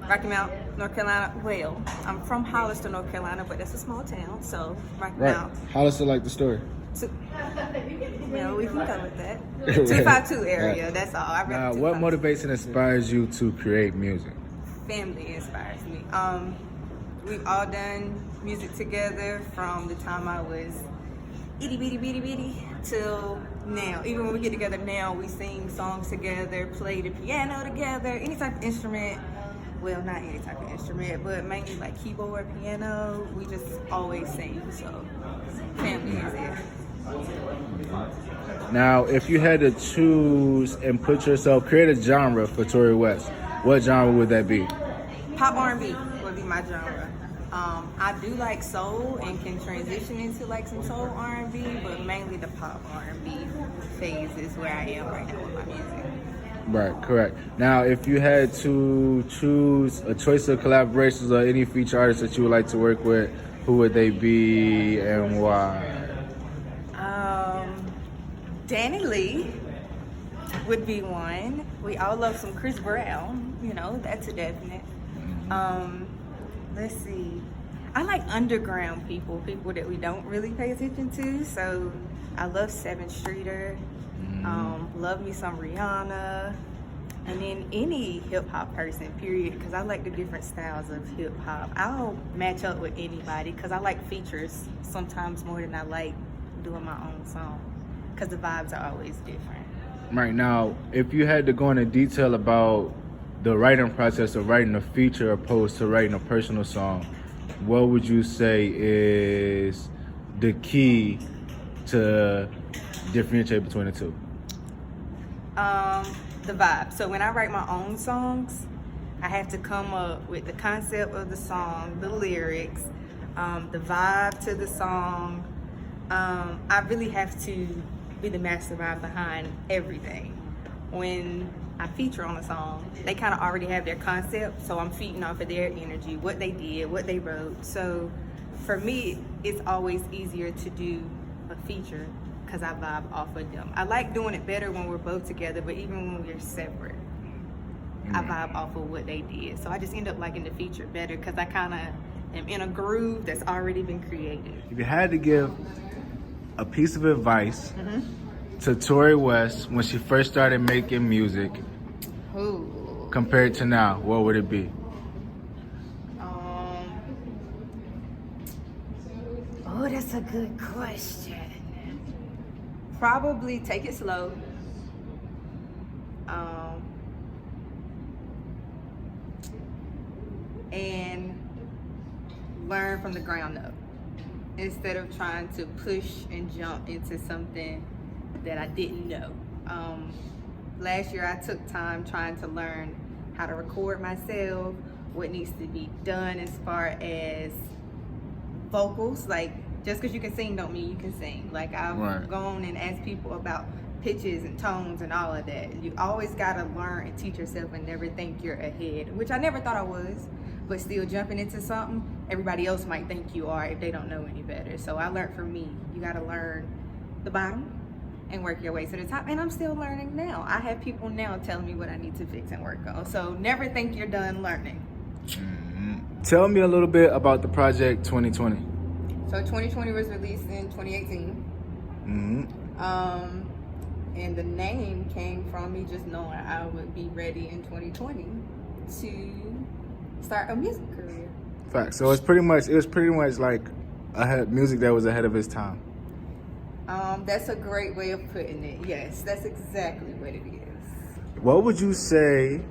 Rocky Mount, North Carolina. Well, I'm from Hollister, North Carolina, but that's a small town, so Rocky Right. Mount. Hollister like the story. Well, we can go with that. 252 area, Right. that's all. I rep Now, what 252. motivates and inspires you to create music? Family inspires me. We've all done music together from the time I was itty bitty till now. Even when we get together now, we sing songs together, play the piano together, any type of instrument. Well, not any type of instrument, but mainly like keyboard, piano. We just always sing, so family is it. Now, if you had to choose and put yourself, create a genre for Tori West, what genre would that be? Pop R&B would be my genre. I do like soul and can transition into like some soul R&B, but mainly the pop R&B phase is where I am right now with my music. Right, correct. Now, if you had to choose a choice of collaborations or any feature artists that you would like to work with, who would they be and why? Danny Lee would be one. We all love some Chris Brown, you know, that's a definite. Let's see. I like underground people that we don't really pay attention to. So I love 7th Streeter. Love me some Rihanna. And then any hip hop person, period, because I like the different styles of hip hop. I'll match up with anybody because I like features sometimes more than I like doing my own song because the vibes are always different. Right now, if you had to go into detail about the writing process of writing a feature opposed to writing a personal song, what would you say is the key to differentiate between the two? The vibe. So when I write my own songs, I have to come up with the concept of the song, the lyrics, the vibe to the song. I really have to be the mastermind behind everything. When I feature on a song, they kind of already have their concept, so I'm feeding off of their energy, what they did, what they wrote. So for me, it's always easier to do a feature because I vibe off of them. I like doing it better when we're both together, but even when we're separate, I vibe off of what they did. So I just end up liking the feature better because I kind of am in a groove that's already been created. If you had to give a piece of advice to Tori West when she first started making music Ooh. compared to now, what would it be? Oh, that's a good question. Probably take it slow. And learn from the ground up instead of trying to push and jump into something that I didn't know. Last year I took time trying to learn how to record myself, what needs to be done as far as vocals. Like, just because you can sing don't mean you can sing. Like, I've gone and asked people about pitches and tones and all of that. You always gotta learn and teach yourself and never think you're ahead, which I never thought I was, but still jumping into something, everybody else might think you are if they don't know any better. So I learned from me, you gotta learn the bottom and work your way to the top, and I'm still learning now. I have people now telling me what I need to fix and work on. So never think you're done learning. Tell me a little bit about the project 2020. So 2020 was released in 2018. And the name came from me just knowing I would be ready in 2020 to start a music career. Fact. So it was pretty much like music that was ahead of its time. That's a great way of putting it. Yes, that's exactly what it is. What would you say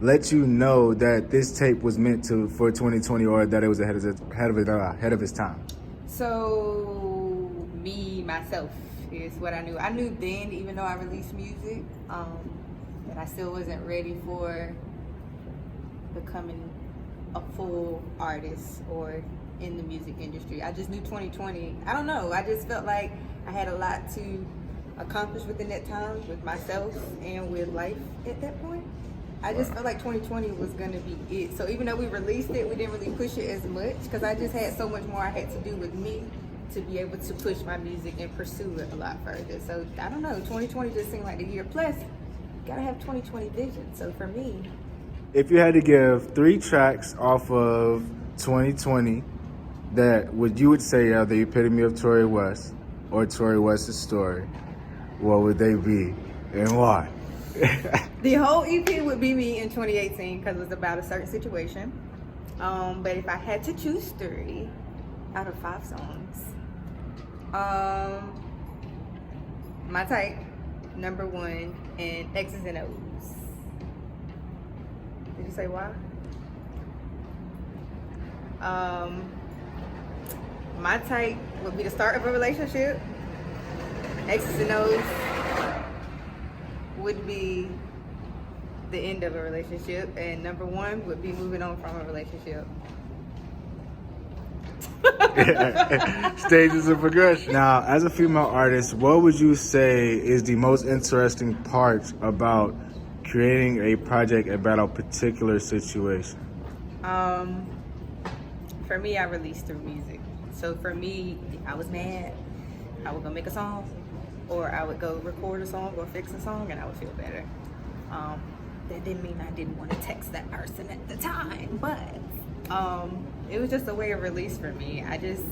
let you know that this tape was meant for 2020 or that it was ahead of its time? So me, myself, is what I knew. I knew then, even though I released music, that I still wasn't ready for becoming a full artist or in the music industry. I just knew 2020, I don't know, I just felt like I had a lot to accomplish within that time with myself and with life at that point. I just felt like 2020 was gonna be it. So even though we released it, we didn't really push it as much because I just had so much more I had to do with me to be able to push my music and pursue it a lot further. So I don't know, 2020 just seemed like the year. Plus, you gotta have 2020 vision. So for me, if you had to give 3 tracks off of 2020 that you would say are the epitome of Tory West or Tory West's story, what would they be and why? The whole EP would be me in 2018 because it was about a certain situation. But if I had to choose 3 out of 5 songs, My Type, number 1, and X's and O's. Did you say why? My Type would be the start of a relationship. X's and O's would be the end of a relationship, and number 1 would be moving on from a relationship. Stages of progression. Now, as a female artist, what would you say is the most interesting part about creating a project about a particular situation? For me, I release through music. So for me, if I was mad, I would go make a song, or I would go record a song or fix a song, and I would feel better. That didn't mean I didn't want to text that person at the time, but it was just a way of release for me. I just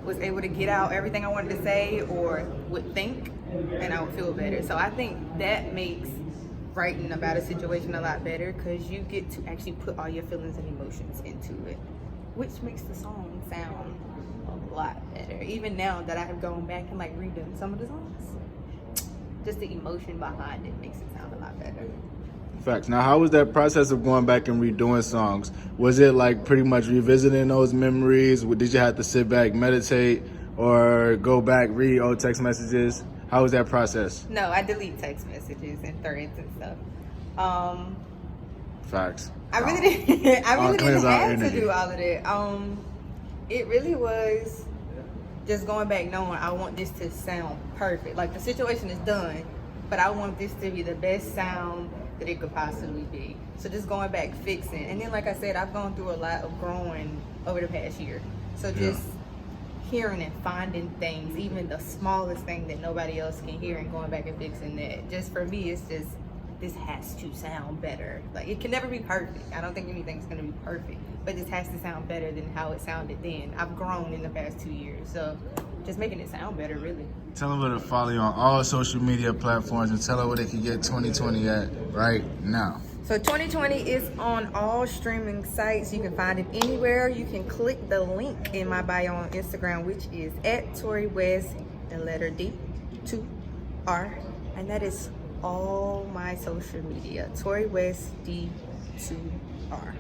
was able to get out everything I wanted to say or would think, and I would feel better. So I think that makes writing about a situation a lot better because you get to actually put all your feelings and emotions into it, which makes the song sound a lot better. Even now that I have gone back and like redone some of the songs, just the emotion behind it makes it sound a lot better. Facts. Now, how was that process of going back and redoing songs? Was it like pretty much revisiting those memories? Did you have to sit back, meditate, or go back, read old text messages? How was that process? No, I delete text messages and threads and stuff. Facts. I really didn't. I really didn't cleanse our have to energy. do all of that. It really was just going back, knowing I want this to sound perfect. Like the situation is done, but I want this to be the best sound that it could possibly be. So just going back, fixing. And then, like I said, I've gone through a lot of growing over the past year. So just hearing and finding things, even the smallest thing that nobody else can hear, and going back and fixing that. Just for me, it's just, this has to sound better. Like, it can never be perfect. I don't think anything's gonna be perfect, but this has to sound better than how it sounded then. I've grown in the past 2 years, so just making it sound better, really. Tell them where to follow you on all social media platforms and tell them where they can get 2020 at right now. So 2020 is on all streaming sites. You can find it anywhere. You can click the link in my bio on Instagram, which is @ToryWest, the letter D, 2R. And that is all my social media, Tory West D2R.